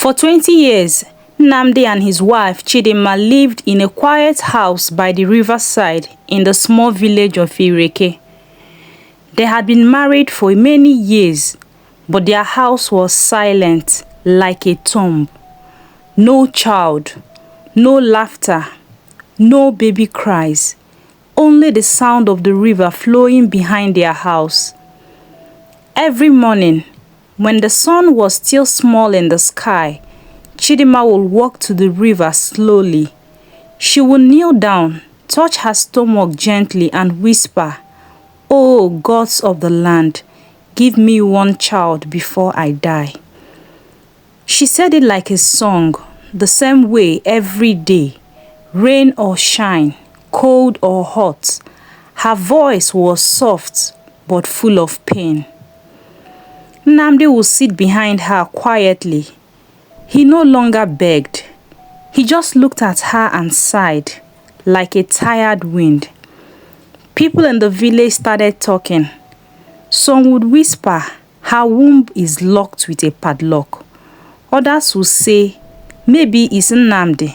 For 20 years, Nnamdi and his wife Chidimma lived in a quiet house by the riverside in the small village of Ireke. They had been married for many years, but their house was silent like a tomb. No child, no laughter, no baby cries, only the sound of the river flowing behind their house. Every morning, when the sun was still small in the sky, Chidimma would walk to the river slowly. She would kneel down, touch her stomach gently and whisper, "Oh, gods of the land, give me one child before I die." She said it like a song, the same way every day, rain or shine, cold or hot. Her voice was soft but full of pain. Nnamdi would sit behind her quietly. He no longer begged. He just looked at her and sighed like a tired wind. People in the village started talking. Some would whisper, "Her womb is locked with a padlock." Others would say, "Maybe it's Nnamdi.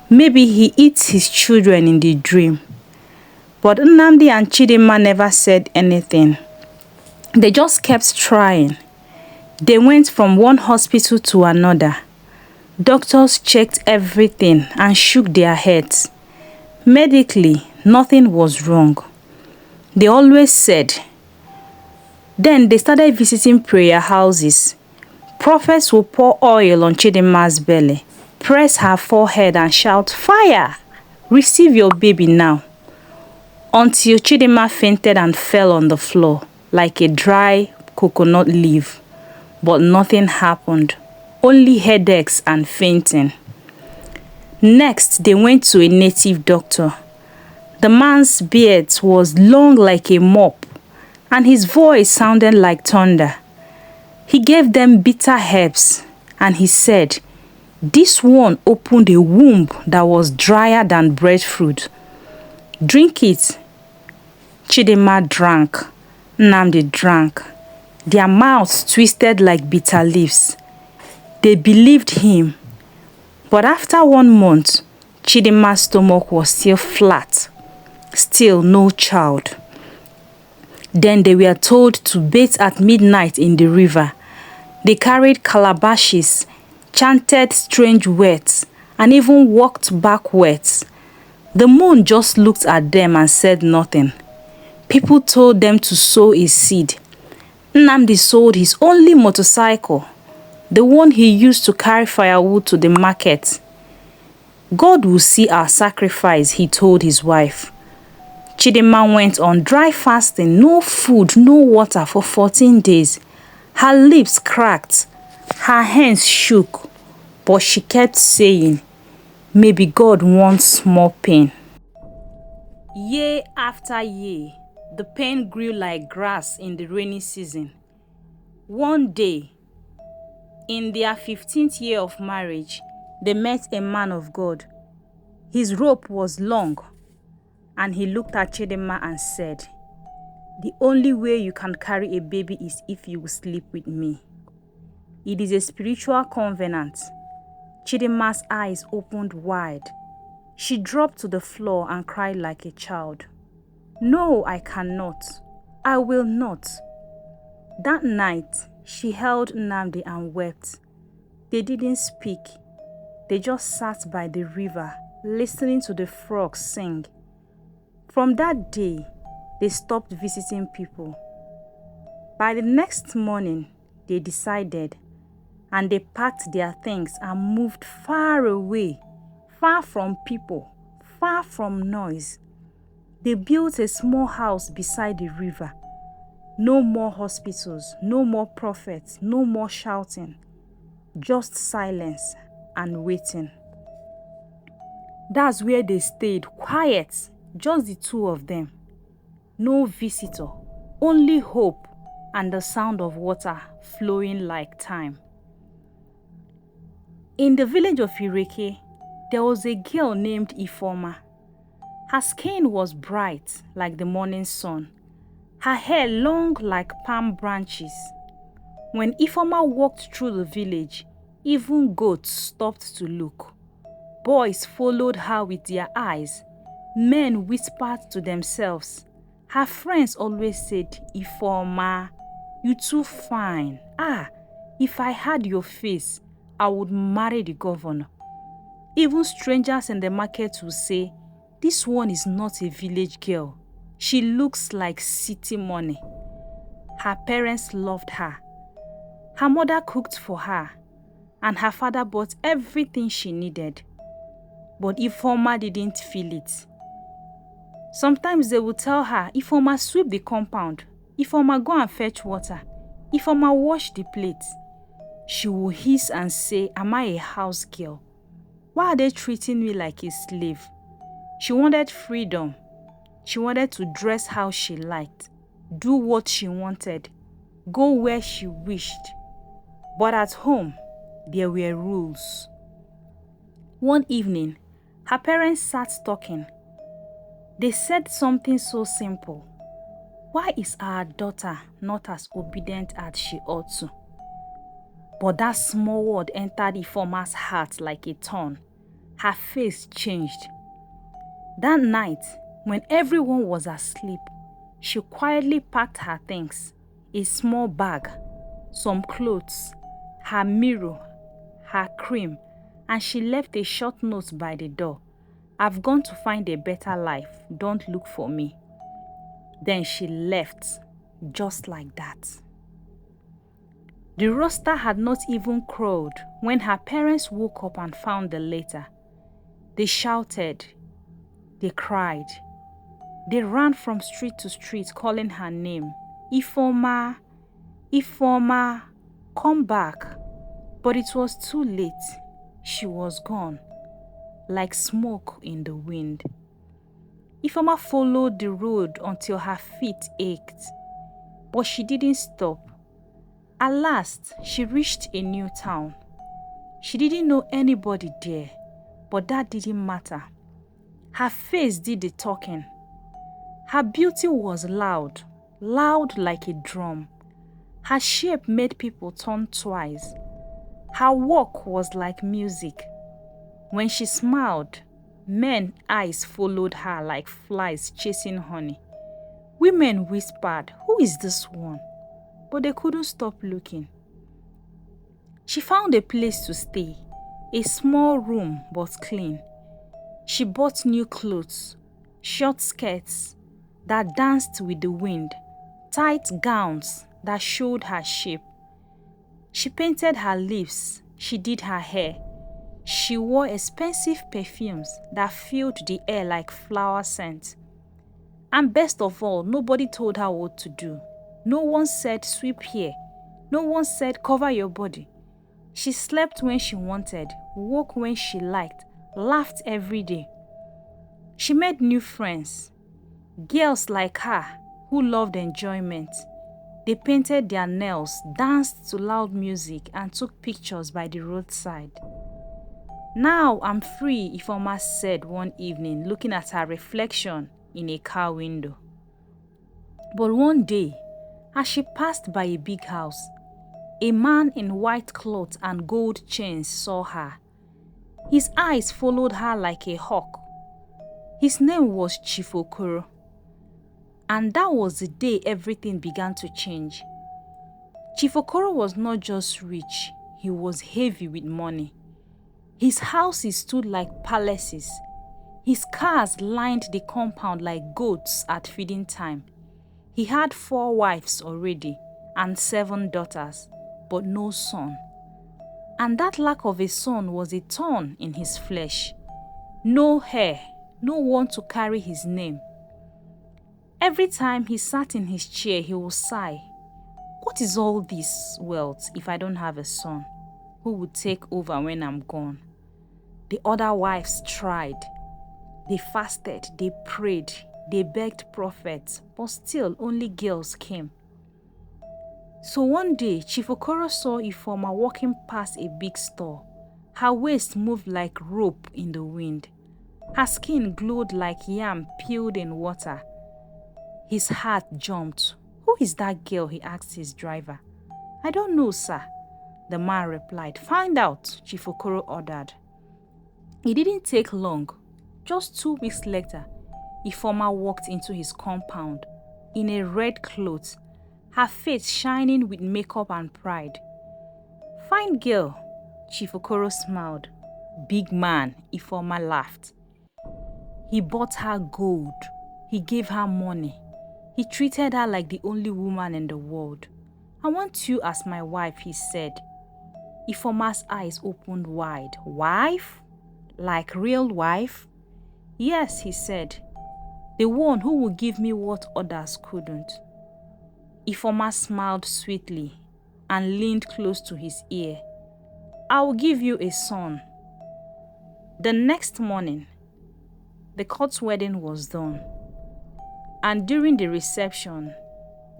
Maybe he eats his children in the dream." But Nnamdi and Chidimma never said anything. They just kept trying. They went from one hospital to another. Doctors checked everything and shook their heads. Medically, nothing was wrong. They always said. Then they started visiting prayer houses. Prophets would pour oil on Chidimma's belly, press her forehead and shout, "Fire! Receive your baby now." Until Chidimma fainted and fell on the floor like a dry coconut leaf. But nothing happened, only headaches and fainting. Next, they went to a native doctor. The man's beard was long like a mop, and his voice sounded like thunder. He gave them bitter herbs, and he said, "This one opened a womb that was drier than breadfruit. Drink it." Chidimma drank. Nnamdi drank. Their mouths twisted like bitter leaves. They believed him. But after 1 month, Chidimma's stomach was still flat. Still no child. Then they were told to bathe at midnight in the river. They carried calabashes, chanted strange words, and even walked backwards. The moon just looked at them and said nothing. People told them to sow a seed. Nnamdi sold his only motorcycle, the one he used to carry firewood to the market. "God will see our sacrifice," he told his wife. Chidimma went on dry fasting, no food, no water for 14 days. Her lips cracked, her hands shook, but she kept saying, "Maybe God wants more pain." Year after year, the pain grew like grass in the rainy season. One day, in their 15th year of marriage, they met a man of God. His rope was long, and he looked at Chidimma and said, "The only way you can carry a baby is if you will sleep with me." It is a spiritual covenant. Chidimma's eyes opened wide. She dropped to the floor and cried like a child. "No, I cannot. I will not." That night, she held Nnamdi and wept. They didn't speak. They just sat by the river, listening to the frogs sing. From that day, they stopped visiting people. By the next morning, they decided, and they packed their things and moved far away, far from people, far from noise. They built a small house beside the river. No more hospitals, no more prophets, no more shouting. Just silence and waiting. That's where they stayed, quiet, just the two of them. No visitor, only hope and the sound of water flowing like time. In the village of Ireke, there was a girl named Ifeoma. Her skin was bright like the morning sun, her hair long like palm branches. When Ifeoma walked through the village, Even goats stopped to look. Boys followed her with their eyes. Men whispered to themselves. Her friends always said, Ifeoma, you too fine. If I had your face, I would marry the governor. Even strangers in the market would say, this one is not a village girl. She looks like city money. Her parents loved her. Her mother cooked for her, and her father bought everything she needed. But Ifeoma didn't feel it. Sometimes they would tell her, Ifeoma, sweep the compound. Ifeoma, go and fetch water. Ifeoma, wash the plates. She would hiss and say, am I a house girl? Why are they treating me like a slave? She wanted freedom. She wanted to dress how she liked, do what she wanted, go where she wished. But at home, there were rules. One evening, her parents sat talking. They said something so simple. Why is our daughter not as obedient as she ought to? But that small word entered Ifeoma's heart like a thorn. Her face changed. That night, when everyone was asleep, she quietly packed her things, a small bag, some clothes, her mirror, her cream, and she left a short note by the door. I've gone to find a better life. Don't look for me. Then she left, just like that. The rooster had not even crowed when her parents woke up and found the letter. They shouted. They cried. They ran from street to street calling her name. Ifeoma, Ifeoma, come back. But it was too late. She was gone, like smoke in the wind. Ifeoma followed the road until her feet ached, but she didn't stop. At last, she reached a new town. She didn't know anybody there, but that didn't matter. Her face did the talking. Her beauty was loud, loud like a drum. Her shape made people turn twice. Her walk was like music. When she smiled, men's eyes followed her like flies chasing honey. Women whispered, who is this one? But they couldn't stop looking. She found a place to stay, a small room but clean. She bought new clothes, short skirts that danced with the wind, tight gowns that showed her shape. She painted her lips, she did her hair. She wore expensive perfumes that filled the air like flower scent. And best of all, nobody told her what to do. No one said sweep here. No one said cover your body. She slept when she wanted, woke when she liked, laughed every day. She made new friends, girls like her who loved enjoyment. They painted their nails, danced to loud music, and took pictures by the roadside. Now I'm free, Ifeoma said one evening, looking at her reflection in a car window. But one day, as she passed by a big house, a man in white clothes and gold chains saw her. His eyes followed her like a hawk. His name was Chief Okoro. And that was the day everything began to change. Chief Okoro was not just rich, he was heavy with money. His houses stood like palaces. His cars lined the compound like goats at feeding time. He had 4 wives already and 7 daughters, but no son. And that lack of a son was a thorn in his flesh. No heir, no one to carry his name. Every time he sat in his chair, he would sigh. What is all this wealth if I don't have a son? Who would take over when I'm gone? The other wives tried. They fasted, they prayed, they begged prophets, but still only girls came. So one day, Chief Okoro saw Ifeoma walking past a big store. Her waist moved like rope in the wind. Her skin glowed like yam peeled in water. His heart jumped. Who is that girl? He asked his driver. I don't know, sir. the man replied. Find out, Chief Okoro ordered. It didn't take long. Just 2 weeks later, Ifeoma walked into his compound in a red cloth, her face shining with makeup and pride. Fine girl, Chief Okoro smiled. Big man, Ifeoma laughed. He bought her gold. He gave her money. He treated her like the only woman in the world. I want you as my wife, he said. Ifeoma's eyes opened wide. Wife? Like real wife? Yes, he said. The one who will give me what others couldn't. Ifeoma smiled sweetly and leaned close to his ear. I will give you a son. The next morning, the court's wedding was done. And during the reception,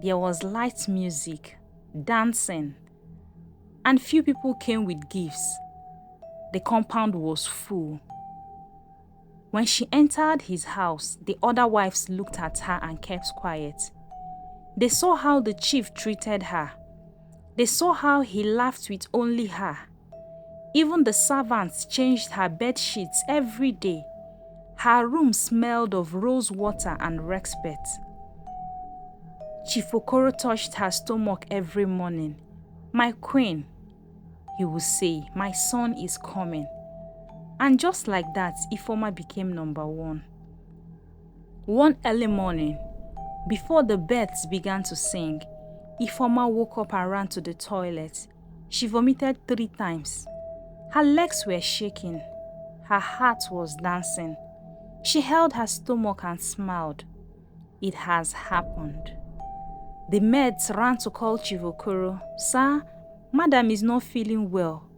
there was light music, dancing, and few people came with gifts. The compound was full. When she entered his house, the other wives looked at her and kept quiet. They saw how the chief treated her. They saw how he laughed with only her. Even the servants changed her bed sheets every day. Her room smelled of rose water and respect. Chief Okoro touched her stomach every morning. My queen, he would say, my son is coming. And just like that, Ifeoma became number one. One early morning, before the birds began to sing, Ifeoma woke up and ran to the toilet. She vomited 3 times. Her legs were shaking. Her heart was dancing. She held her stomach and smiled. It has happened. The maids ran to call Chief Okoro. Sir, Madam is not feeling well.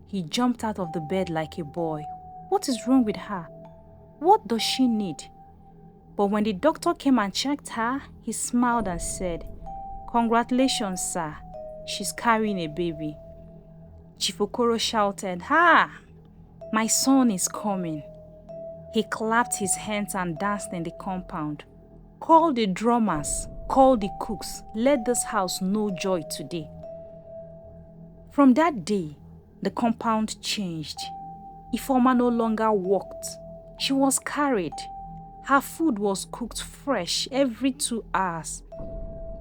He jumped out of the bed like a boy. What is wrong with her? What does she need? But when the doctor came and checked her, he smiled and said, Congratulations, sir. She's carrying a baby. Chief Okoro shouted, Ha! My son is coming. He clapped his hands and danced in the compound. Call the drummers, call the cooks. Let this house know joy today. From that day, the compound changed. Ifeoma no longer walked. She was carried. Her food was cooked fresh every 2 hours.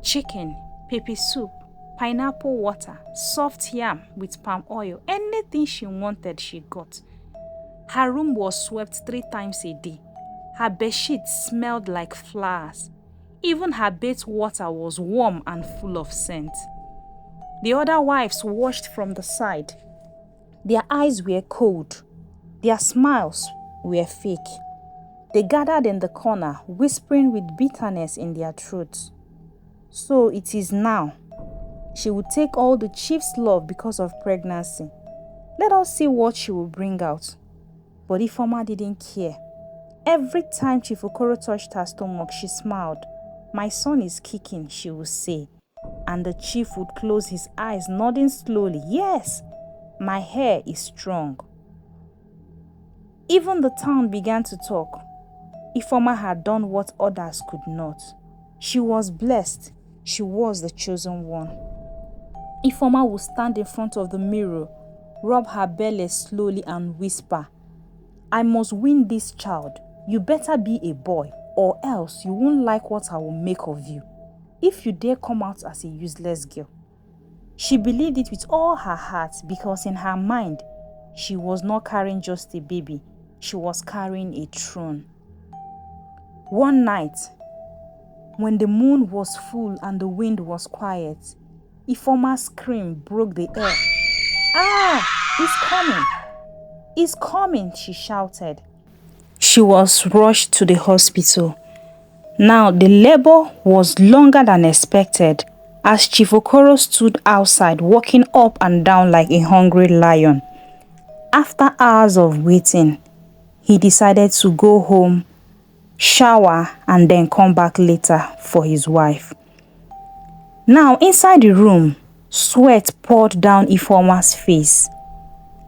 Chicken, pepper soup, pineapple water, soft yam with palm oil. Anything she wanted, she got. Her room was swept 3 times a day. Her bedsheets smelled like flowers. Even her bath water was warm and full of scent. The other wives watched from the side. Their eyes were cold. Their smiles were fake. They gathered in the corner, whispering with bitterness in their throats. So it is now. She would take all the chief's love because of pregnancy. Let us see what she will bring out. But Ifeoma didn't care. Every time Chief Okoro touched her stomach, she smiled. My son is kicking, she would say. And the chief would close his eyes, nodding slowly. Yes, my hair is strong. Even the town began to talk. Ifeoma had done what others could not. She was blessed. She was the chosen one. Ifeoma would stand in front of the mirror, rub her belly slowly and whisper, I must win this child. You better be a boy, or else you won't like what I will make of you. If you dare come out as a useless girl. She believed it with all her heart because in her mind, she was not carrying just a baby. She was carrying a throne. One night, when the moon was full and the wind was quiet, Ifeoma's scream broke the air. Ah, he's coming. He's coming, she shouted. She was rushed to the hospital. Now the labor was longer than expected as Chief Okoro stood outside walking up and down like a hungry lion. After hours of waiting, he decided to go home, shower, and then come back later for his wife. Now inside the room, sweat poured down Ifeoma's face.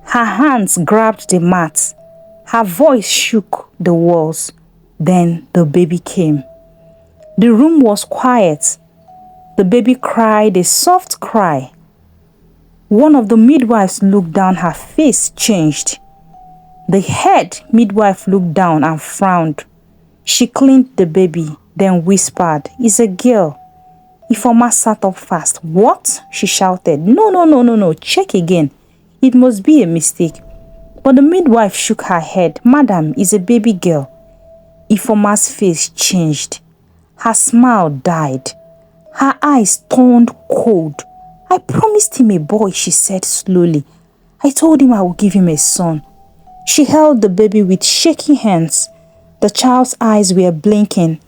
Her hands grabbed the mat. Her voice shook the walls. Then the baby came. The room was quiet. The baby cried a soft cry. One of the midwives looked down, her face changed. The head midwife looked down and frowned. She cleaned the baby, then whispered, "It's a girl." Ifeoma sat up fast. "What?" she shouted. No, check again. It must be a mistake." But the midwife shook her head. "Madam, it's a baby girl." Ifeoma's face changed. Her smile died. Her eyes turned cold. "I promised him a boy," she said slowly. "I told him I would give him a son." She held the baby with shaky hands. The child's eyes were blinking.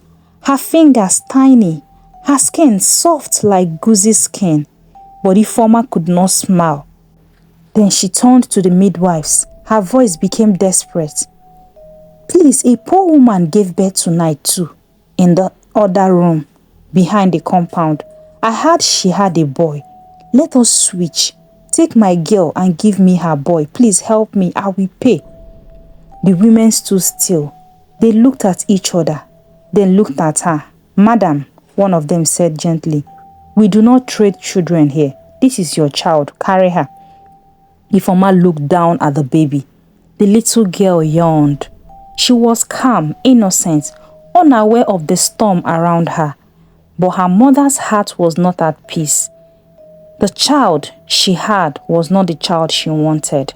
Her fingers tiny. Her skin soft like goosey skin. But Ifeoma could not smile. Then she turned to the midwives. Her voice became desperate. "Please, a poor woman gave birth tonight too, in the other room, behind the compound. I heard she had a boy. Let us switch. Take my girl and give me her boy. Please help me, I will pay." The women stood still. They looked at each other, then looked at her. "Madam," one of them said gently, "we do not trade children here. This is your child. Carry her." Ifeoma looked down at the baby. The little girl yawned. She was calm, innocent, unaware of the storm around her. But her mother's heart was not at peace. The child she had was not the child she wanted.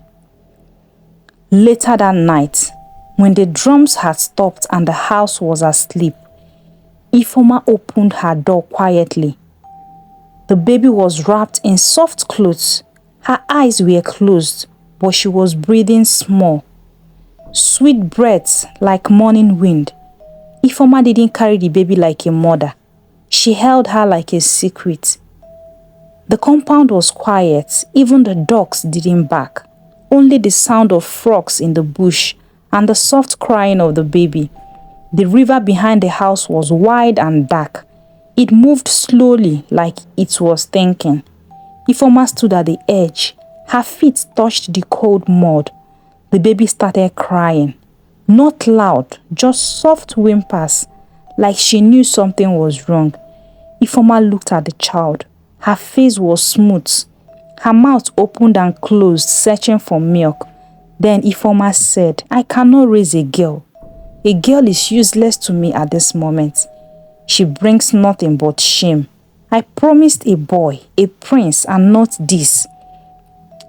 Later that night, when the drums had stopped and the house was asleep, Ifeoma opened her door quietly. The baby was wrapped in soft clothes. Her eyes were closed, but she was breathing small. Sweet breaths like morning wind. Ifeoma didn't carry the baby like a mother. She held her like a secret. The compound was quiet. Even the dogs didn't bark. Only the sound of frogs in the bush and the soft crying of the baby. The river behind the house was wide and dark. It moved slowly like it was thinking. Ifeoma stood at the edge. Her feet touched the cold mud. The baby started crying. Not loud, just soft whimpers, like she knew something was wrong. Ifeoma looked at the child. Her face was smooth. Her mouth opened and closed, searching for milk. Then Ifeoma said, "I cannot raise a girl. A girl is useless to me at this moment. She brings nothing but shame. I promised a boy, a prince, and not this."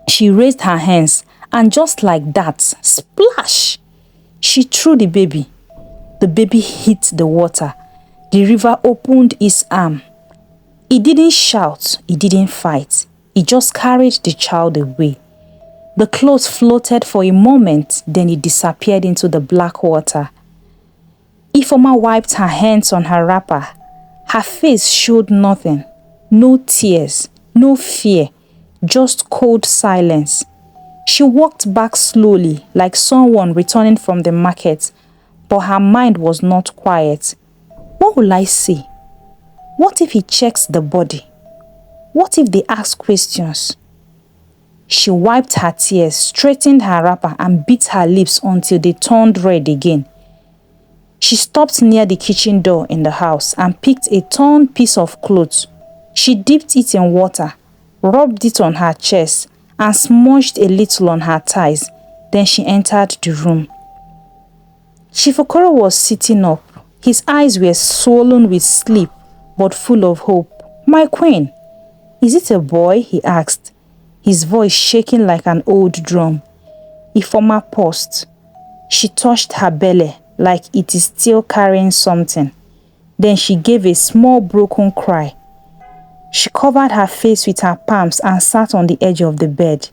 She raised her hands, and just like that, splash! She threw the baby. The baby hit the water. The river opened its arm. It didn't shout, it didn't fight. It just carried the child away. The clothes floated for a moment, then it disappeared into the black water. Ifeoma wiped her hands on her wrapper. Her face showed nothing. No tears, no fear, just cold silence. She walked back slowly, like someone returning from the market, but her mind was not quiet. What will I say? What if he checks the body? What if they ask questions? She wiped her tears, straightened her wrapper, and bit her lips until they turned red again. She stopped near the kitchen door in the house and picked a torn piece of cloth. She dipped it in water, rubbed it on her chest, and smudged a little on her thighs. Then she entered the room. Chief Okoro was sitting up. His eyes were swollen with sleep, but full of hope. "My queen, is it a boy?" he asked, his voice shaking like an old drum. Ifeoma paused. She touched her belly like it is still carrying something. Then she gave a small broken cry. She covered her face with her palms and sat on the edge of the bed.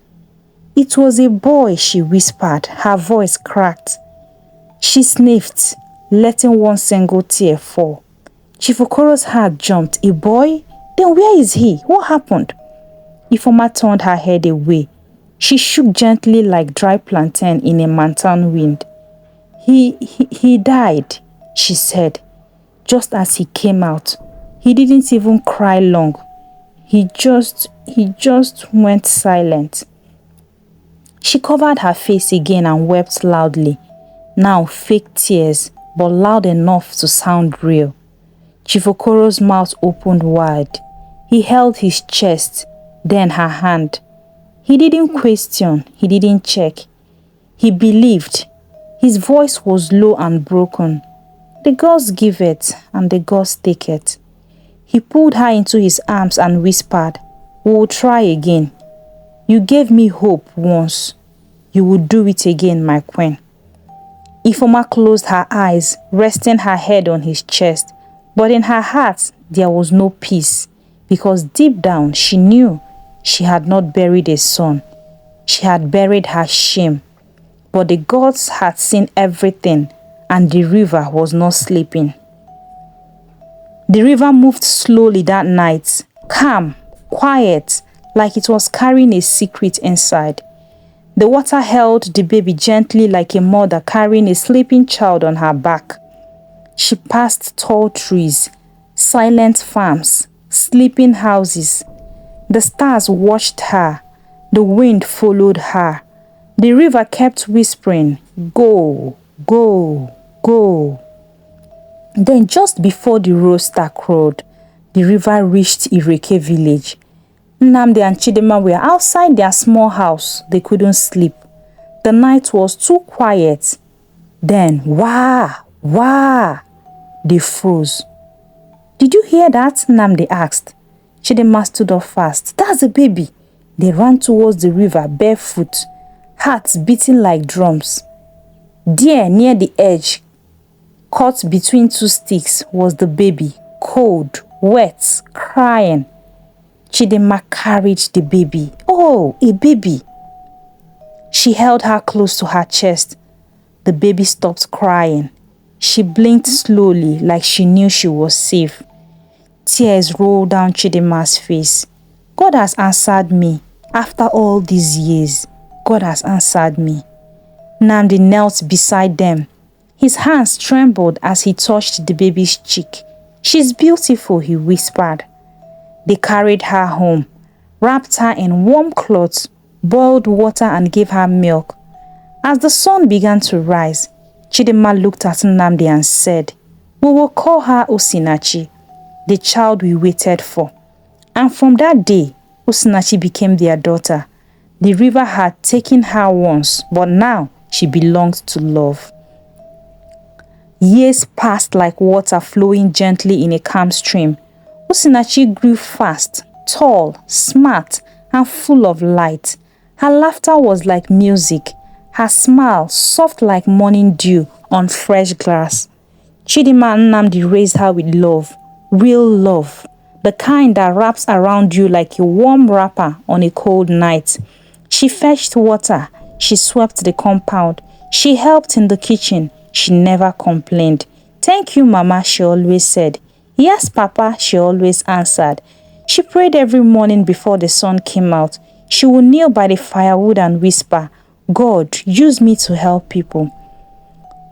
"It was a boy," she whispered, her voice cracked. She sniffed, letting one single tear fall. Chief Okoro's heart jumped. "A boy? Then where is he? What happened?" Ifeoma turned her head away. She shook gently like dry plantain in a mountain wind. He died," she said, just as he came out. "He didn't even cry long. He just went silent." She covered her face again and wept loudly. Now fake tears, but loud enough to sound real. Chief Okoro's mouth opened wide. He held his chest, then her hand. He didn't question, he didn't check. He believed. His voice was low and broken. The gods give it, and the gods take it. He pulled her into his arms and whispered, "We will try again. You gave me hope once. You will do it again, my queen." Ifeoma closed her eyes, resting her head on his chest. But in her heart, there was no peace, because deep down she knew she had not buried a son. She had buried her shame. But the gods had seen everything, and the river was not sleeping. The river moved slowly that night, calm, quiet, like it was carrying a secret inside. The water held the baby gently like a mother carrying a sleeping child on her back. She passed tall trees, silent farms, sleeping houses. The stars watched her. The wind followed her. The river kept whispering, "Go, go, go." Then just before the rooster crowed, the river reached Ireke village. Nnamdi and Chidimma were outside their small house. They couldn't sleep. The night was too quiet. Then, wah, wah, they froze. "Did you hear that?" Nnamdi asked. Chidimma stood up fast. "That's a baby." They ran towards the river barefoot, hearts beating like drums. There, near the edge, caught between two sticks, was the baby, cold, wet, crying. Chidimma carried the baby. Oh, a baby! She held her close to her chest. The baby stopped crying. She blinked slowly, like she knew she was safe. Tears rolled down Chidimma's face. "God has answered me. After all these years, God has answered me." Nnamdi knelt beside them. His hands trembled as he touched the baby's cheek. "She's beautiful," he whispered. They carried her home, wrapped her in warm clothes, boiled water and gave her milk. As the sun began to rise, Chidimma looked at Nnamdi and said, "We will call her Osinachi, the child we waited for." And from that day, Osinachi became their daughter. The river had taken her once, but now she belonged to love. Years passed like water flowing gently in a calm stream. Osinachi grew fast, tall, smart, and full of light. Her laughter was like music, her smile soft like morning dew on fresh grass. Chidimma and Nnamdi raised her with love, real love, the kind that wraps around you like a warm wrapper on a cold night. She fetched water, she swept the compound, she helped in the kitchen, she never complained. "Thank you, Mama," she always said. "Yes, Papa," she always answered. She prayed every morning before the sun came out. She would kneel by the firewood and whisper, "God, use me to help people."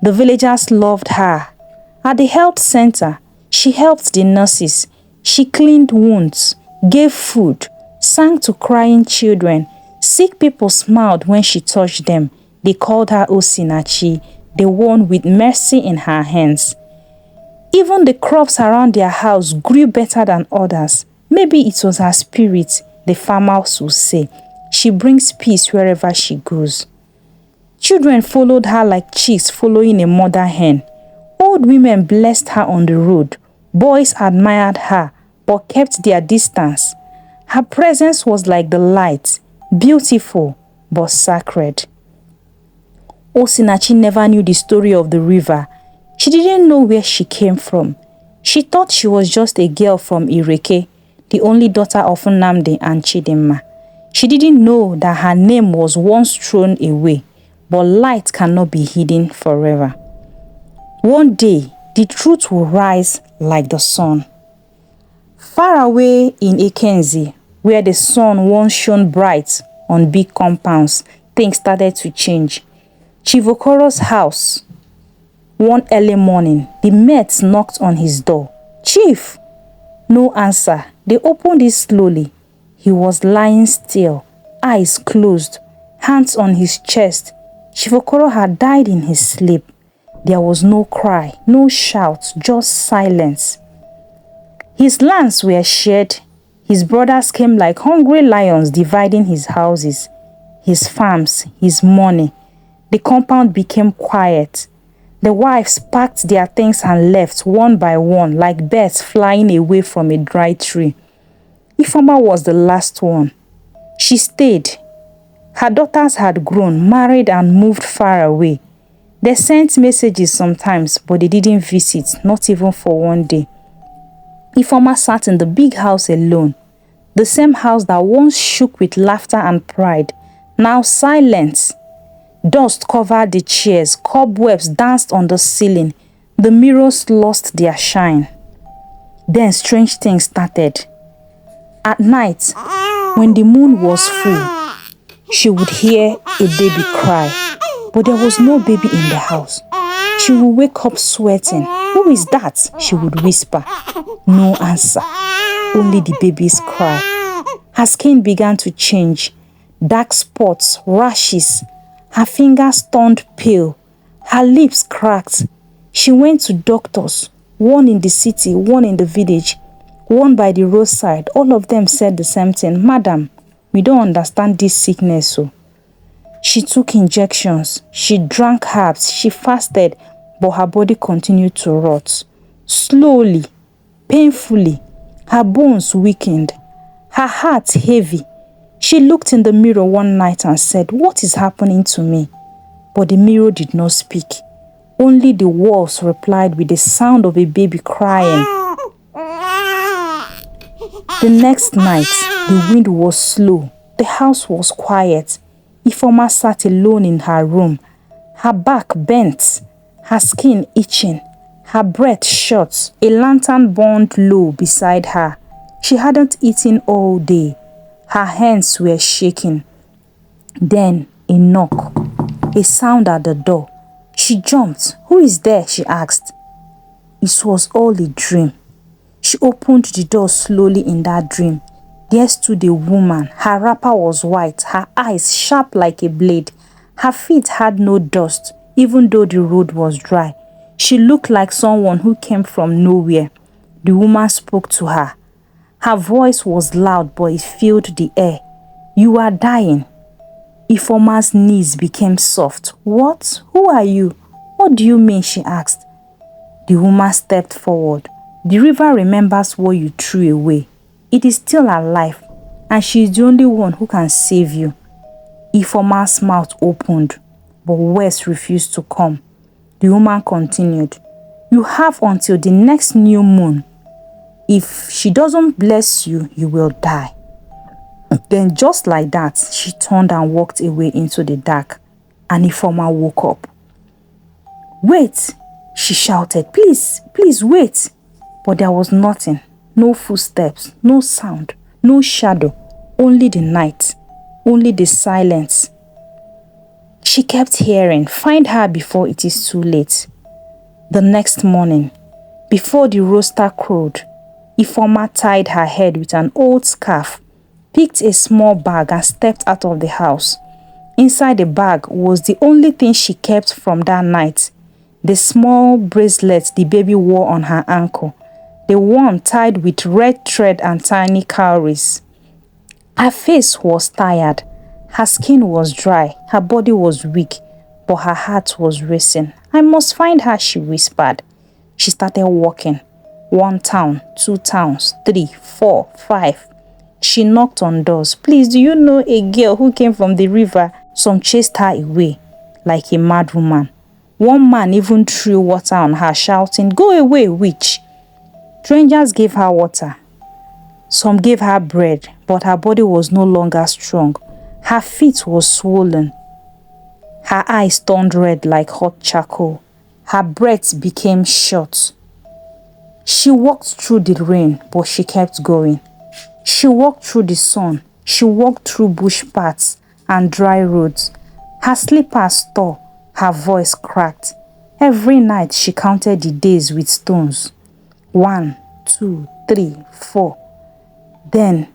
The villagers loved her. At the health center, she helped the nurses. She cleaned wounds, gave food, sang to crying children. Sick people smiled when she touched them. They called her Osinachi, the one with mercy in her hands. Even the crops around their house grew better than others. Maybe it was her spirit, the farmers would say. She brings peace wherever she goes. Children followed her like chicks following a mother hen. Old women blessed her on the road. Boys admired her, but kept their distance. Her presence was like the light, beautiful but sacred. Osinachi never knew the story of the river. She didn't know where she came from. She thought she was just a girl from Ireke, the only daughter of Nnamdi and Chidimma. She didn't know that her name was once thrown away, but light cannot be hidden forever. One day, the truth will rise like the sun. Far away in Ikenzi, where the sun once shone bright on big compounds, things started to change. Chief Okoro's house. One early morning, the mates knocked on his door. "Chief!" No answer. They opened it slowly. He was lying still, eyes closed, hands on his chest. Chief Okoro had died in his sleep. There was no cry, no shout, just silence. His lands were shared, His brothers came like hungry lions, dividing his houses, his farms, his money. The compound became quiet. The wives packed their things and left one by one like birds flying away from a dry tree. Ifeoma was the last one. She stayed. Her daughters had grown, married and moved far away. They sent messages sometimes, but they didn't visit, not even for one day. Ifeoma sat in the big house alone. The same house that once shook with laughter and pride, now silent. Dust covered the chairs, cobwebs danced on the ceiling, the mirrors lost their shine. Then strange things started. At night, when the moon was full, she would hear a baby cry, but there was no baby in the house. She would wake up sweating. "Who is that?" she would whisper. No answer, only the baby's cry. Her skin began to change, dark spots, rashes. Her fingers turned pale. Her lips cracked. She went to doctors, one in the city, one in the village, one by the roadside. All of them said the same thing. "Madam, we don't understand this sickness." So she took injections, she drank herbs, she fasted, but her body continued to rot. Slowly, painfully, her bones weakened, her heart heavy. She looked in the mirror one night and said, "What is happening to me?" But the mirror did not speak. Only the walls replied with the sound of a baby crying. The next night, the wind was slow. The house was quiet. Ifeoma sat alone in her room, her back bent, her skin itching, her breath short. A lantern burned low beside her. She hadn't eaten all day. Her hands were shaking. Then a knock, a sound at the door. She jumped. "Who is there?" she asked. It was all a dream. She opened the door slowly in that dream. There stood a woman. Her wrapper was white, her eyes sharp like a blade. Her feet had no dust, even though the road was dry. She looked like someone who came from nowhere. The woman spoke to her. Her voice was loud, but it filled the air. "You are dying." Ifeoma's knees became soft. "What? Who are you? What do you mean?" she asked. The woman stepped forward. "The river remembers what you threw away. It is still alive, and she is the only one who can save you." Ifeoma's mouth opened, but words refused to come. The woman continued, "You have until the next new moon. If she doesn't bless you, you will die." Then just like that, she turned and walked away into the dark, and Ifeoma woke up. "Wait," she shouted, "please, please wait." But there was nothing, no footsteps, no sound, no shadow, only the night, only the silence. She kept hearing, "Find her before it is too late." The next morning, before the rooster crowed, Ifeoma tied her head with an old scarf, picked a small bag and stepped out of the house. Inside the bag was the only thing she kept from that night, the small bracelet the baby wore on her ankle, the one tied with red thread and tiny cowries. Her face was tired, her skin was dry, her body was weak, but her heart was racing. "I must find her," she whispered. She started walking. 1 town, 2 towns, 3, 4, 5. She knocked on doors. "Please, do you know a girl who came from the river?" Some chased her away like a mad woman. One man even threw water on her, shouting, "Go away, witch!" Strangers gave her water. Some gave her bread, but her body was no longer strong. Her feet were swollen. Her eyes turned red like hot charcoal. Her breath became short. She walked through the rain, but she kept going. She walked through the sun. She walked through bush paths and dry roads. Her slippers tore. Her voice cracked. Every night she counted the days with stones. 1, 2, 3, 4. Then,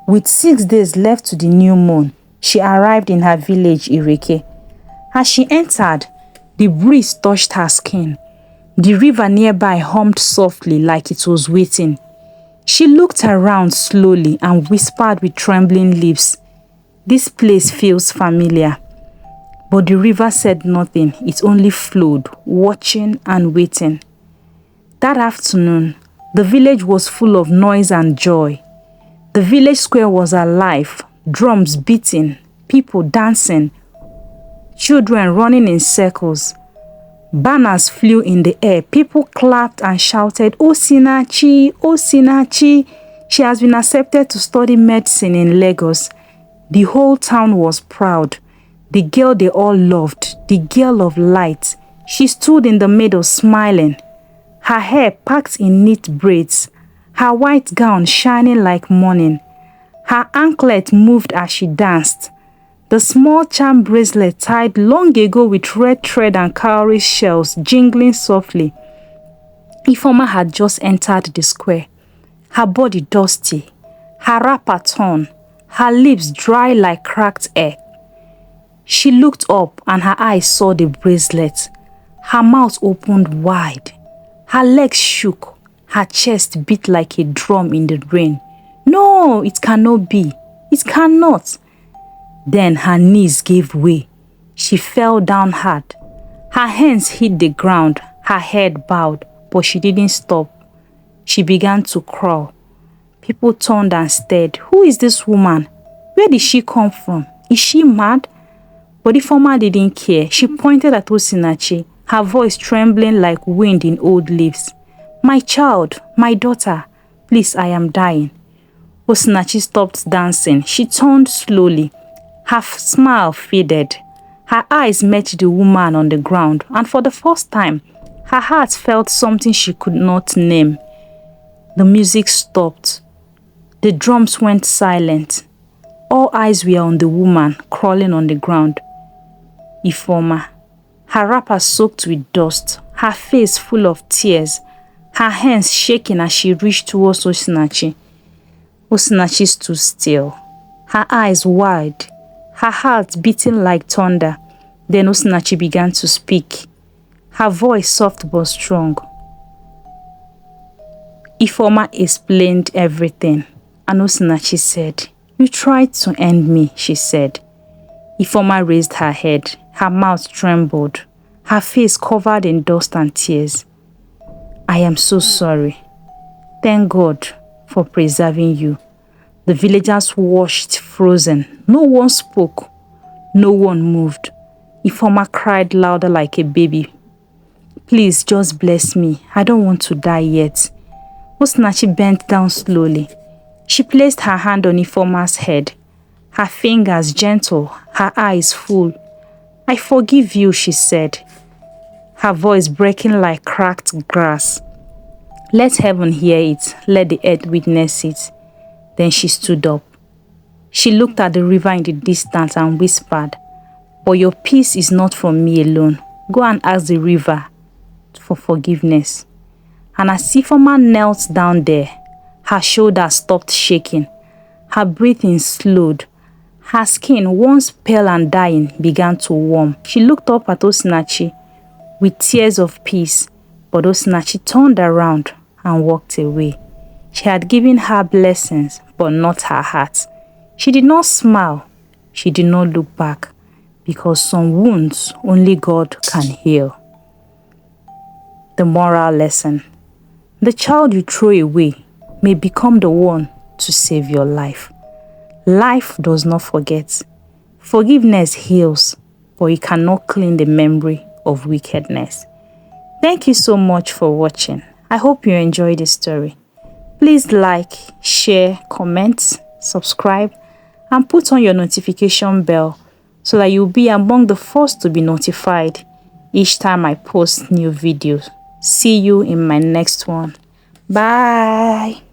with 6 days left to the new moon, she arrived in her village, Ireke. As she entered, the breeze touched her skin. The river nearby hummed softly like it was waiting. She looked around slowly and whispered with trembling lips, "This place feels familiar." But the river said nothing. It only flowed, watching and waiting. That afternoon, the village was full of noise and joy. The village square was alive, drums beating, people dancing, children running in circles. Banners flew in the air. People clapped and shouted, "Osinachi, Osinachi." She has been accepted to study medicine in Lagos. The whole town was proud. The girl they all loved, the girl of light. She stood in the middle smiling, her hair packed in neat braids, her white gown shining like morning. Her anklet moved as she danced. The small charm bracelet tied long ago with red thread and cowrie shells jingling softly. Ifeoma had just entered the square, her body dusty, her wrapper torn, her lips dry like cracked egg. She looked up and her eyes saw the bracelet. Her mouth opened wide. Her legs shook. Her chest beat like a drum in the rain. No, it cannot be. It cannot. Then her knees gave way. She fell down hard. Her hands hit the ground. Her head bowed, but she didn't stop. She began to crawl. People turned and stared. Who is this woman? Where did she come from? Is she mad? But Ifeoma didn't care. She pointed at Osinachi, her voice trembling like wind in old leaves. "My child, my daughter, please, I am dying." Osinachi stopped dancing. She turned slowly. Her smile faded. Her eyes met the woman on the ground, and for the first time, her heart felt something she could not name. The music stopped. The drums went silent. All eyes were on the woman crawling on the ground. Ifeoma, her wrapper soaked with dust, her face full of tears, her hands shaking as she reached towards Osinachi. Osinachi stood still, her eyes wide, her heart beating like thunder. Then Osinachi began to speak, her voice soft but strong. Ifeoma explained everything, and Osinachi said, "You tried to end me," she said. Ifeoma raised her head. Her mouth trembled, her face covered in dust and tears. "I am so sorry. Thank God for preserving you." The villagers watched frozen. No one spoke. No one moved. Ifeoma cried louder like a baby. "Please, just bless me. I don't want to die yet." Osinachi bent down slowly. She placed her hand on Ifeoma's head, her fingers gentle, her eyes full. "I forgive you," she said, her voice breaking like cracked grass. "Let heaven hear it. Let the earth witness it." Then she stood up. She looked at the river in the distance and whispered, "But your peace is not from me alone. Go and ask the river for forgiveness." And as Ifeoma knelt down there, her shoulders stopped shaking. Her breathing slowed. Her skin, once pale and dying, began to warm. She looked up at Osinachi with tears of peace, but Osinachi turned around and walked away. She had given her blessings, but not her heart. She did not smile. She did not look back, because some wounds only God can heal. The moral lesson: the child you throw away may become the one to save your life. Life does not forget. Forgiveness heals, but it cannot clean the memory of wickedness. Thank you so much for watching. I hope you enjoyed the story. Please like, share, comment, subscribe, and put on your notification bell so that you'll be among the first to be notified each time I post new videos. See you in my next one. Bye.